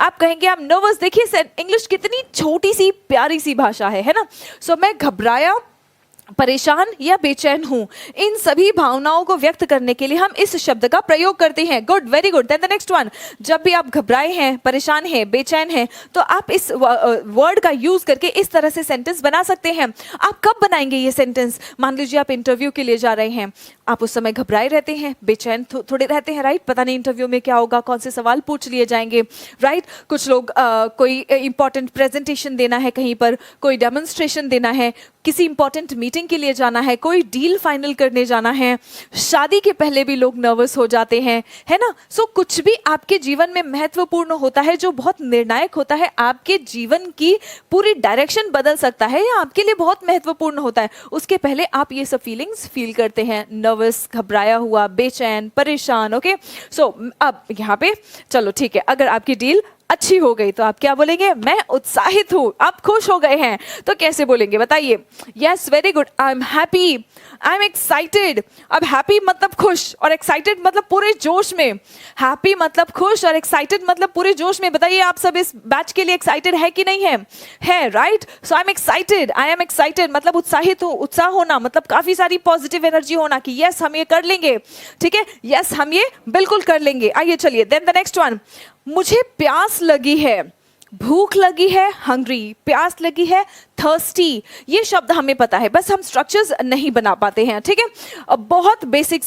आप कहेंगे I am nervous. देखिए इंग्लिश कितनी छोटी सी प्यारी सी भाषा है ना। सो मैं घबराया, परेशान या बेचैन हूं, इन सभी भावनाओं को व्यक्त करने के लिए हम इस शब्द का प्रयोग करते हैं। Good, very good. Then the next one, जब भी आप घबराए हैं, परेशान हैं, बेचैन हैं, तो आप इस वर्ड का यूज करके इस तरह से सेंटेंस बना सकते हैं। आप कब बनाएंगे ये सेंटेंस? मान लीजिए आप इंटरव्यू के लिए जा रहे हैं, आप उस समय घबराए रहते हैं, बेचैन थोड़े रहते हैं, राइट? पता नहीं इंटरव्यू में क्या होगा, कौन से सवाल पूछ लिए जाएंगे, राइट? कुछ लोग कोई इंपॉर्टेंट प्रेजेंटेशन देना है कहीं पर, कोई डेमोन्स्ट्रेशन देना है, किसी इंपॉर्टेंट मीटिंग के लिए जाना है, कोई डील फाइनल करने जाना है, शादी के पहले भी लोग नर्वस हो जाते हैं, है ना? सो कुछ भी आपके जीवन में महत्वपूर्ण होता है, जो बहुत निर्णायक होता है, आपके जीवन की पूरी डायरेक्शन बदल सकता है या आपके लिए बहुत महत्वपूर्ण होता है, उसके पहले आप ये सब फीलिंग्स फील करते हैं। नर्वस, घबराया हुआ, बेचैन, परेशान। ओके, सो अब यहाँ पे चलो ठीक है, अगर आपकी डील अच्छी हो गई तो आप क्या बोलेंगे? मैं उत्साहित हूं। आप खुश हो गए हैं तो कैसे बोलेंगे बताइए? Yes, very good. I am happy, I am excited. अब हैप्पी मतलब खुश और एक्साइटेड मतलब पूरे जोश में। हैप्पी मतलब खुश और एक्साइटेड मतलब पूरे जोश में। बताइए आप सब इस बैच के लिए एक्साइटेड है कि नहीं है? है, right? So I am excited, I am excited मतलब उत्साहित हो, उत्साह होना मतलब काफी सारी पॉजिटिव एनर्जी होना कि यस हम ये कर लेंगे, ठीक है, यस हम ये बिल्कुल कर लेंगे। आइए चलिए, देन द नेक्स्ट वन, मुझे प्यास लगी है, भूख लगी है, हंग्री, प्यास लगी है, थर्स्टी। ये शब्द हमें पता है, बस हम स्ट्रक्चर्स नहीं बना पाते हैं, ठीक है? अब बहुत बेसिक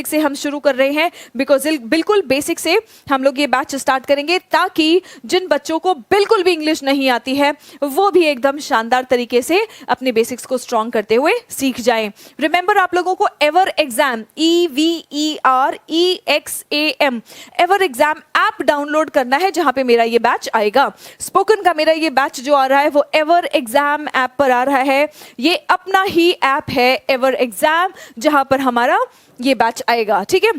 से हम शुरू कर रहे हैं, बिकॉज बिल्कुल बेसिक से हम लोग ये बैच स्टार्ट करेंगे, ताकि जिन बच्चों को बिल्कुल भी इंग्लिश नहीं आती है वो भी एकदम शानदार तरीके से अपने बेसिक्स को स्ट्रॉन्ग करते हुए सीख जाएं। रिमेंबर, आप लोगों को ever exam, EVEREXAM, ever exam app download करना है, जहां पे मेरा ये बैच आएगा। स्पोकन का मेरा ये बैच जो आ रहा है वो एवर एग्जाम ऐप पर आ रहा है। ये अपना ही ऐप है एवर एग्जाम, जहां पर हमारा ये बैच आएगा, ठीक है?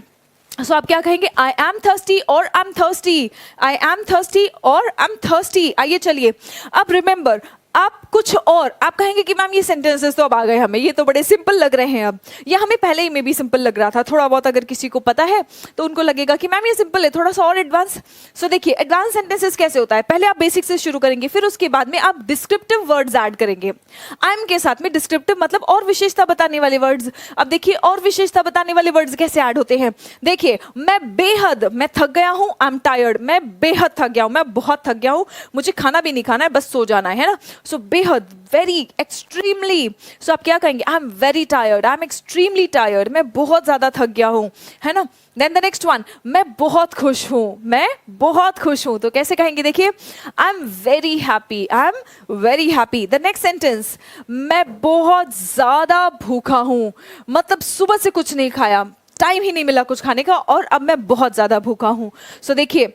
सो आप क्या कहेंगे? आई एम थर्स्टी और I am thirsty, I am thirsty और आई एम थर्स्टी। आइए चलिए, अब रिमेंबर, आप कुछ और आप कहेंगे कि मैम ये सेंटेंसेस तो अब आ गए हमें, ये तो बड़े सिंपल लग रहे हैं अब, या हमें पहले ही में भी सिंपल लग रहा था। थोड़ा बहुत अगर किसी को पता है तो उनको लगेगा कि मैम ये सिंपल है, थोड़ा सा और एडवांस। सो देखिए, एडवांस सेंटेंसेस कैसे होता है? पहले आप बेसिक से शुरू करेंगे, फिर उसके बाद में आप डिस्क्रिप्टिव वर्ड्स ऐड करेंगे। आई एम के साथ में डिस्क्रिप्टिव मतलब और विशेषता बताने वाले वर्ड्स। अब देखिए, और विशेषता बताने वाले वर्ड्स कैसे ऐड होते हैं? देखिए, मैं बेहद, मैं थक गया हूं, आई एम टायर्ड, मैं बेहद थक गया हूं, मैं बहुत थक गया हूं, मुझे खाना भी नहीं खाना है, बस सो जाना है ना। सो बेहद, वेरी, एक्सट्रीमली। सो आप क्या कहेंगे? आई am very tired, I am extremely tired, मैं बहुत ज्यादा थक गया हूं, है ना। देन द नेक्स्ट वन, मैं बहुत खुश हूं, मैं बहुत खुश हूं, तो कैसे कहेंगे? देखिए, आई am very happy, I am very happy. The next sentence, मैं बहुत ज्यादा भूखा हूं, मतलब सुबह से कुछ नहीं खाया, टाइम ही नहीं मिला कुछ खाने का और अब मैं बहुत ज्यादा भूखा हूं। सो देखिए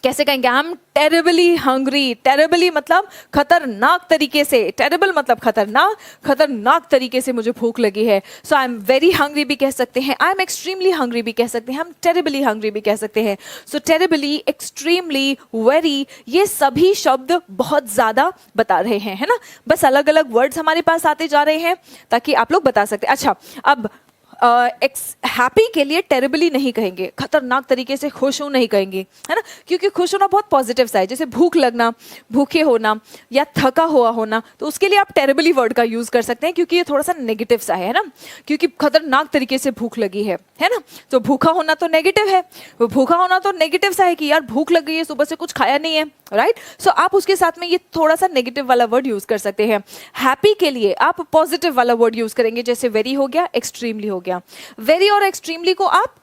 कैसे कहेंगे? आई एम टेरिबली हंग्री। टेरिबली मतलब खतरनाक तरीके से, टेरिबल मतलब खतरनाक, खतरनाक तरीके से मुझे भूख लगी है। सो आई एम वेरी हंग्री भी कह सकते हैं, आई एम एक्सट्रीमली हंग्री भी कह सकते हैं, हम टेरिबली हंग्री भी कह सकते हैं। सो टेरिबली, एक्सट्रीमली, वेरी, ये सभी शब्द बहुत ज्यादा बता रहे हैं, है ना। बस अलग अलग वर्ड्स हमारे पास आते जा रहे हैं ताकि आप लोग बता सकते हैं। अच्छा, अब हैप्पी के लिए टेरिबली नहीं कहेंगे, खतरनाक तरीके से खुश हूं नहीं कहेंगे, है ना, क्योंकि खुश होना बहुत पॉजिटिव सा है। जैसे भूख लगना, भूखे होना या थका हुआ होना, तो उसके लिए आप टेरिबली वर्ड का यूज कर सकते हैं, क्योंकि ये थोड़ा सा नेगेटिव सा है ना, क्योंकि खतरनाक तरीके से भूख लगी है ना। तो भूखा होना तो नेगेटिव है, भूखा होना तो नेगेटिव सा है कि यार भूख लग गई है, सुबह से कुछ खाया नहीं है, राइट। सो आप उसके साथ में ये थोड़ा सा नेगेटिव वाला वर्ड यूज कर सकते हैं। हैप्पी के लिए आप पॉजिटिव वाला वर्ड यूज करेंगे, जैसे वेरी हो गया, एक्सट्रीमली हो गया। वेरी और एक्सट्रीमली को आप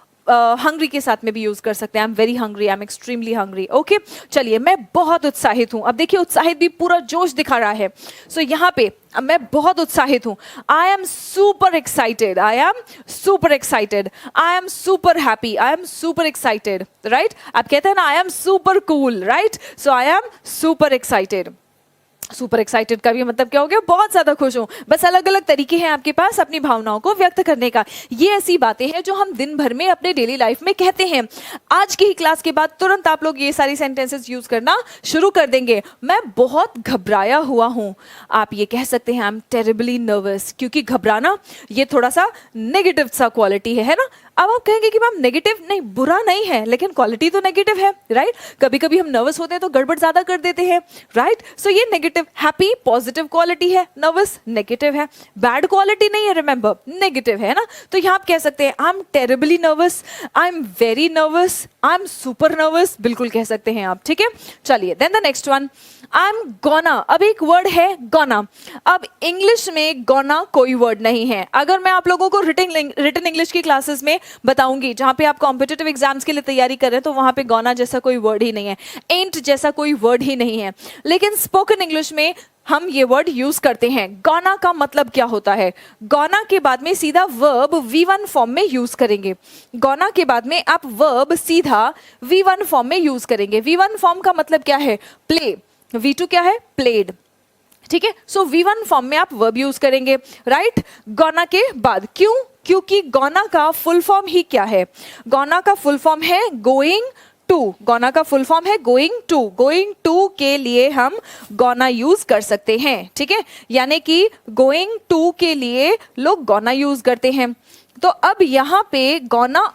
हंग्री के साथ में भी यूज कर सकते हैं। I am very hungry, I am extremely hungry. Okay, चलिए, मैं बहुत उत्साहित हूं। अब देखिए, उत्साहित भी पूरा जोश दिखा रहा है। सो यहाँ पे मैं बहुत उत्साहित हूं, I am super excited, I am super excited, I am super happy, I am super excited, right. आप कहते हैं ना, आई am super cool, right. So I am super excited. Super excited का भी मतलब क्या हो गया? बहुत ज्यादा खुश हूं। बस अलग अलग तरीके हैं आपके पास अपनी भावनाओं को व्यक्त करने का। ये ऐसी बातें हैं जो हम दिन भर में अपने डेली लाइफ में कहते हैं। आज की ही क्लास के बाद तुरंत आप लोग ये सारी सेंटेंसेस यूज करना शुरू कर देंगे। मैं बहुत घबराया हुआ हूं, आप ये कह सकते हैं आई एम टेरिबली नर्वस, क्योंकि घबराना ये थोड़ा सा नेगेटिव सा क्वालिटी है ना। अब आप कहेंगे कि मैम नेगेटिव नहीं, बुरा नहीं है, लेकिन क्वालिटी तो नेगेटिव है, राइट? कभी कभी हम नर्वस होते हैं तो गड़बड़ ज्यादा कर देते हैं, राइट? सो ये नेगेटिव, हैप्पी पॉजिटिव क्वालिटी है, नर्वस नेगेटिव है, बैड क्वालिटी नहीं है, रिमेंबर नेगेटिव है ना। तो यहाँ आप कह सकते हैं I am terribly nervous, I am very nervous, I am super nervous, बिल्कुल कह सकते हैं आप, ठीक है। चलिए then the next one, I am gonna. अब एक वर्ड है गोना। अब इंग्लिश में गोना कोई वर्ड नहीं है। अगर मैं आप लोगों को रिटन इंग्लिश की क्लासेस में बताऊंगी जहां पे आप कॉम्पिटिटिव एग्जाम्स के लिए तैयारी कर रहे हैं, तो वहां पे गोना जैसा कोई वर्ड ही नहीं है, एंट जैसा कोई वर्ड ही नहीं है। लेकिन स्पोकन इंग्लिश में हम ये वर्ड यूज करते हैं। गोना का मतलब क्या होता है? गोना के बाद में सीधा वर्ब V1 फॉर्म में यूज करेंगे। गोना के बाद में आप वर्ब सीधा V1 फॉर्म में यूज करेंगे। V1 फॉर्म का मतलब क्या है? प्ले। V2 क्या है? प्लेड, ठीक है। सो V1 फॉर्म में आप वर्ब यूज करेंगे, राइट? गोना के बाद। क्यों? क्योंकि गोना का फुल फॉर्म ही क्या है? गोना का फुल फॉर्म है गोइंग टू। गोना का फुल फॉर्म है गोइंग टू। गोइंग टू के लिए हम गोना यूज कर सकते हैं, ठीक है। यानी कि गोइंग टू के लिए लोग गोना यूज करते हैं। तो अब यहाँ पे गोना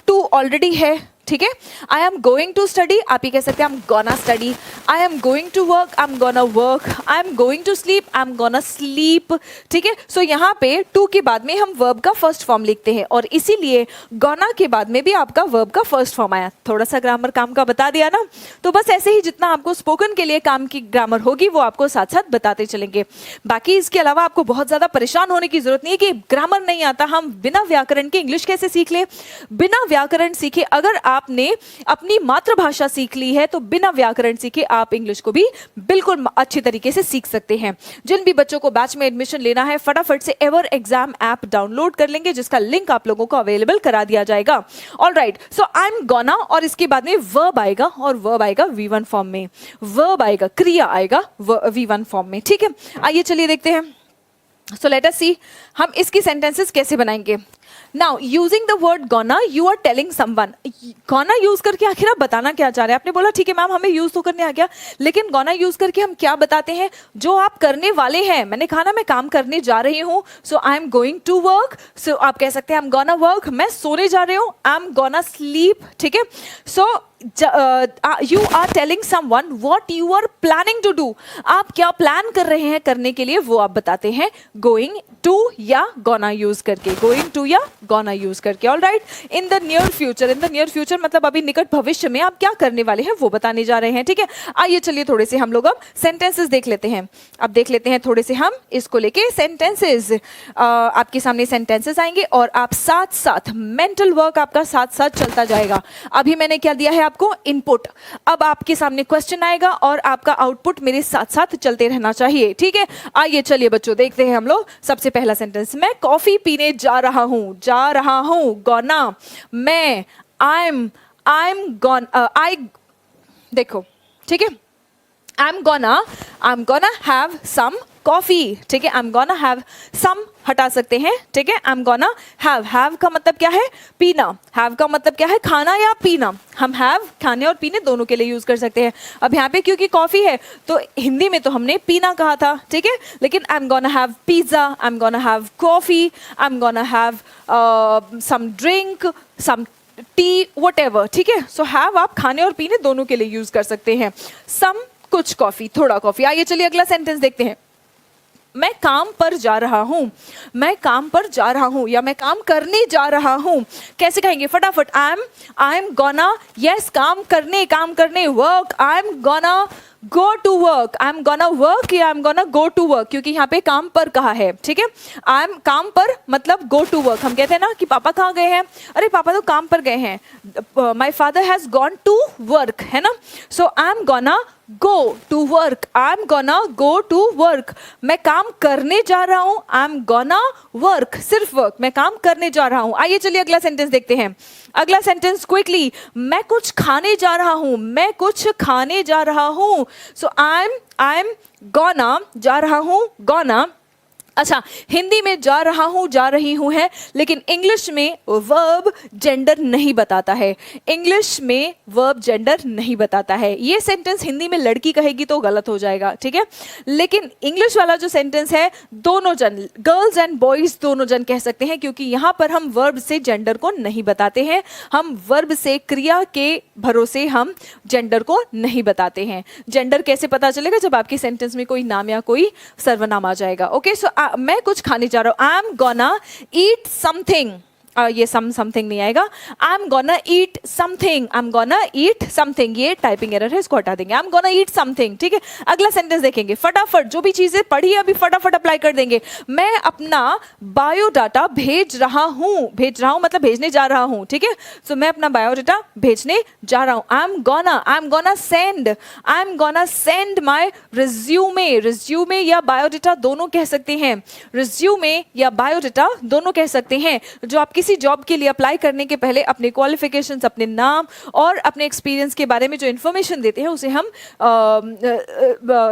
टू ऑलरेडी है, ठीक है। I am going to study, आप ये कह सकते हैं I am gonna study. I am going to work, I am gonna work. I am going to sleep, I am gonna sleep, ठीक है। सो यहाँ पे टू के बाद में हम वर्ब का फर्स्ट फॉर्म लिखते हैं और इसीलिए गोना के बाद में भी आपका वर्ब का फर्स्ट फॉर्म आया। थोड़ा सा ग्रामर काम का बता दिया ना। तो बस ऐसे ही जितना आपको स्पोकन के लिए काम की ग्रामर होगी वो आपको साथ साथ बताते चलेंगे। बाकी इसके अलावा आपको बहुत ज्यादा परेशान होने की जरूरत नहीं है कि ग्रामर नहीं आता, हम बिना व्याकरण के इंग्लिश कैसे सीख ले। बिना व्याकरण सीखे, अगर आपने अपनी मातृभाषा सीख ली है तो बिना व्याकरण सीखे आप इंग्लिश को भी बिल्कुल अच्छी तरीके से सीख सकते हैं। जिन भी बच्चों को बैच में एडमिशन लेना है फटाफट से एवर एग्जाम ऐप डाउनलोड कर लेंगे, जिसका लिंक आप लोगों को अवेलेबल करा दिया जाएगा। Alright, so I am gonna और इसके बाद में वर्ब आएगा और वर्ब आएगा V1 फॉर्म में। वर्ब आएगा, क्रिया आएगा V1 फॉर्म में, ठीक है। आइए चलिए देखते हैं। सो लेट अस सी हम इसकी सेंटेंसेस कैसे बनाएंगे। Now using the word gonna you are telling someone. Gonna use करके आखिर आप बताना क्या चाह रहे हैं? आपने बोला ठीक है मैम हमें यूज तो करने आ गया, लेकिन गोना यूज करके हम क्या बताते हैं? जो आप करने वाले हैं। मैंने कहा ना मैं काम करने जा रही हूँ, so I am going to work. So आप कह सकते हैं आई एम गोना वर्क। मैं सोने जा रही हूँ, आई एम गोना स्लीप, ठीक है। सो you are telling someone what you are planning to do। आप क्या प्लान कर रहे हैं करने के लिए, वो आप बताते हैं going to या gonna यूज करके। going to या gonna यूज करके। All right, in the near future. In the near future मतलब अभी निकट भविष्य में आप क्या करने वाले हैं वो बताने जा रहे हैं, ठीक है। आइए चलिए थोड़े से हम लोग अब सेंटेंसेस देख लेते हैं। अब देख लेते हैं थोड़े से हम इसको लेके सेंटेंसेस। आपके सामने सेंटेंसेस आएंगे और आप साथ साथ मेंटल वर्क आपका साथ साथ चलता जाएगा। अभी मैंने क्या दिया है आपको? इनपुट। अब आपके सामने क्वेश्चन आएगा और आपका आउटपुट मेरे साथ साथ चलते रहना चाहिए, ठीक है। आइए चलिए बच्चों देखते हैं हम लोग। सबसे पहला सेंटेंस, मैं कॉफी पीने जा रहा हूं। जा रहा हूं गोना। मैं आई एम गोन आई, देखो ठीक है, I am gonna have some coffee, ठीक है। I am gonna have some हटा सकते हैं, ठीक है। आई एम गोना हैव का मतलब क्या है? पीना। हैव का मतलब क्या है? खाना या पीना। हम हैव खाने और पीने दोनों के लिए यूज कर सकते हैं। अब यहाँ पे क्योंकि कॉफी है तो हिंदी में तो हमने पीना कहा था, ठीक है। लेकिन I am gonna have pizza, I am gonna have coffee, I am gonna have some drink, some tea, whatever, ठीक है। सो हैव आप खाने और पीने दोनों के लिए यूज कर सकते हैं। सम कुछ कॉफी, थोड़ा कॉफी। आइए चलिए अगला सेंटेंस देखते हैं। मैं काम पर जा रहा हूं। मैं काम पर जा रहा हूं या मैं काम करने जा रहा हूं। कैसे कहेंगे फटाफट? आई एम गोना, यस काम करने work. I am gonna go to work. I am gonna work या I am gonna go to work, क्योंकि यहाँ पे काम पर कहा है, ठीक है। आई एम काम पर मतलब गो टू वर्क। हम कहते हैं ना कि पापा कहाँ गए हैं? अरे पापा तो काम पर गए हैं। My father has gone to work, है ना। So I am gonna go to work. I am gonna go to work. मैं काम करने जा रहा हूं। आई एम गोना वर्क, सिर्फ वर्क। मैं काम करने जा रहा हूं। आइए चलिए अगला सेंटेंस देखते हैं। अगला सेंटेंस क्विकली, मैं कुछ खाने जा रहा हूं। मैं कुछ खाने जा रहा हूं। सो आई एम गोना, जा रहा हूं, गोना अच्छा, हिंदी में जा रहा हूँ, जा रही हूँ है, लेकिन इंग्लिश में वर्ब जेंडर नहीं बताता है। इंग्लिश में वर्ब जेंडर नहीं बताता है। ये सेंटेंस हिंदी में लड़की कहेगी तो गलत हो जाएगा, ठीक है। लेकिन इंग्लिश वाला जो सेंटेंस है, दोनों जन, गर्ल्स एंड बॉयज दोनों जन कह सकते हैं, क्योंकि यहाँ पर हम वर्ब से जेंडर को नहीं बताते हैं। हम वर्ब से, क्रिया के भरोसे हम जेंडर को नहीं बताते हैं। जेंडर कैसे पता चलेगा? जब आपके सेंटेंस में कोई नाम या कोई सर्वनाम आ जाएगा। ओके, सो मैं कुछ खाने जा रहा हूँ। आई एम गोना ईट समथिंग। ये समथिंग नहीं आएगा। आई am gonna eat something, I am gonna eat something, ये टाइपिंग एरर है, इसको हटा देंगे। आई एम गोना ईट समथिंग, ठीक है। अगला सेंटेंस देखेंगे, फटाफट जो भी चीजें पढ़ी अभी फटाफट अप्लाई कर देंगे। मैं अपना बायोडाटा भेज रहा हूँ, भेज रहा हूँ मतलब भेजने जा रहा हूँ, ठीक है। सो मैं अपना बायोडाटा भेजने जा रहा हूँ। आई am gonna send, I am gonna send my resume. Resume या बायोडाटा दोनों कह सकते हैं, रिज्यूमे या बायोडाटा दोनों कह सकते हैं। जो आप किसी जॉब के लिए अप्लाई करने के पहले अपने क्वालिफिकेशंस, अपने नाम और अपने एक्सपीरियंस के बारे में जो इन्फॉर्मेशन देते हैं उसे हम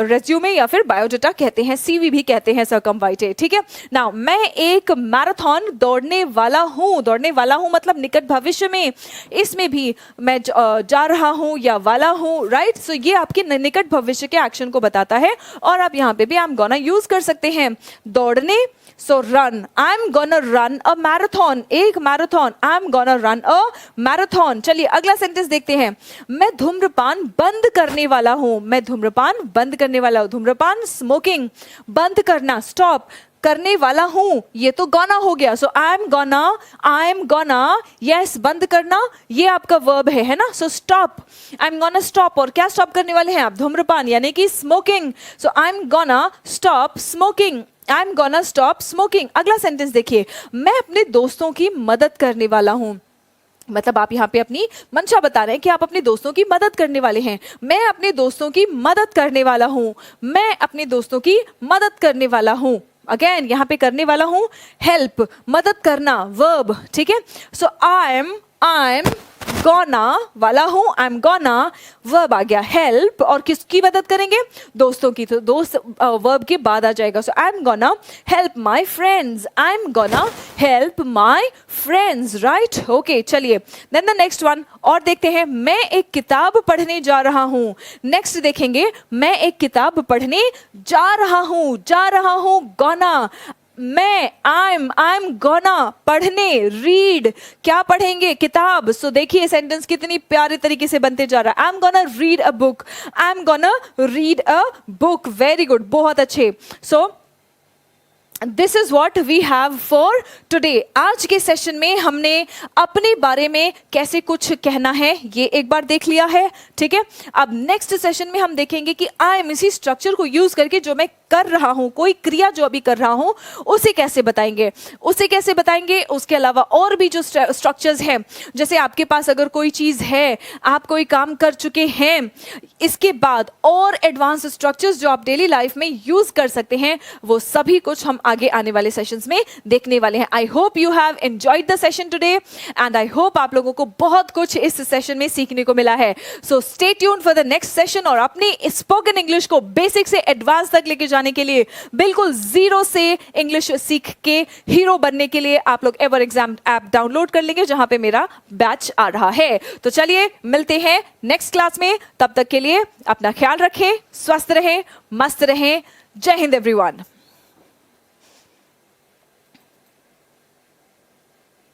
रेज्यूमे या फिर बायोडाटा कहते हैं, सीवी भी कहते हैं, सर्कमवाइटेड, ठीक है। नाउ मैं एक मैराथन दौड़ने वाला हूँ। दौड़ने वाला हूँ मतलब निकट भविष्य में, इसमें भी मैं जा रहा हूँ या वाला हूँ, राइट। सो ये आपके निकट भविष्य के एक्शन को बताता है। और आप यहाँ पे भी आई एम गोना यूज कर सकते हैं, दौड़ने। So run, I am gonna run a marathon, एक marathon, I am gonna run a marathon. चलिए अगला सेंटेंस देखते हैं। मैं धूम्रपान बंद करने वाला हूं। मैं धूम्रपान बंद करने वाला हूं। धूम्रपान स्मोकिंग, बंद करना, स्टॉप करने वाला हूं, ये तो गोना हो गया। सो आई एम गोना, यस, बंद करना ये आपका वर्ब है ना। So stop, I am gonna stop. और क्या स्टॉप करने वाले हैं आप? धूम्रपान यानी कि smoking. So I am gonna stop smoking, I am gonna stop smoking. अगला सेंटेंस देखिए, मैं अपने दोस्तों की मदद करने वाला हूं। मतलब आप यहाँ पे अपनी मंशा बता रहे हैं कि आप अपने दोस्तों की मदद करने वाले हैं। मैं अपने दोस्तों की मदद करने वाला हूं, मैं अपने दोस्तों की मदद करने वाला हूं। अगेन यहाँ पे करने वाला हूं, हेल्प, मदद करना, वर्ब, ठीक है। सो आई एम गोना वाला हूं, आई एम गोना, वर्ब आ गया हेल्प। और किसकी मदद करेंगे? दोस्तों की। तो दोस्त वर्ब के बाद आ जाएगा। So I am gonna help my friends, I am gonna help my friends, right. Okay, चलिए देन द नेक्स्ट वन और देखते हैं। मैं एक किताब पढ़ने जा रहा हूं। नेक्स्ट देखेंगे, मैं एक किताब पढ़ने जा रहा हूं, गोना। मैं आई एम गोना पढ़ने, रीड, क्या पढ़ेंगे? किताब। सो देखिए सेंटेंस कितनी प्यारे तरीके से बनते जा रहा है। I am gonna read a book, I am gonna read a book, very good, बहुत अच्छे। So this is what we have for today. आज के सेशन में हमने अपने बारे में कैसे कुछ कहना है ये एक बार देख लिया है, ठीक है। अब नेक्स्ट सेशन में हम देखेंगे कि आई एम इसी स्ट्रक्चर को यूज करके जो मैं कर रहा हूं, कोई क्रिया जो अभी कर रहा हूं, उसे कैसे बताएंगे, उसके अलावा और भी जो स्ट्रक्चर्स हैं, जैसे आपके पास अगर कोई चीज है, आप कोई काम कर चुके हैं, इसके बाद और एडवांस स्ट्रक्चर्स जो आप डेली लाइफ में यूज कर सकते हैं, वो सभी कुछ हम आगे आने वाले सेशंस में देखने वाले हैं। I hope you have enjoyed the session today and I hope आप लोगों को बहुत कुछ इस सेशन में सीखने को मिला है। So stay tuned for the next session और अपनी स्पोकन इंग्लिश को बेसिक से एडवांस तक लेके जाने के लिए, बिल्कुल जीरो से इंग्लिश सीख के हीरो बनने के लिए आप लोग एवर एग्जाम ऐप डाउनलोड कर लेंगे, जहां पे मेरा बैच आ रहा है। तो चलिए मिलते हैं नेक्स्ट क्लास में, तब तक के लिए अपना ख्याल रखें, स्वस्थ रहें, मस्त रहें। जय हिंद एवरीवन।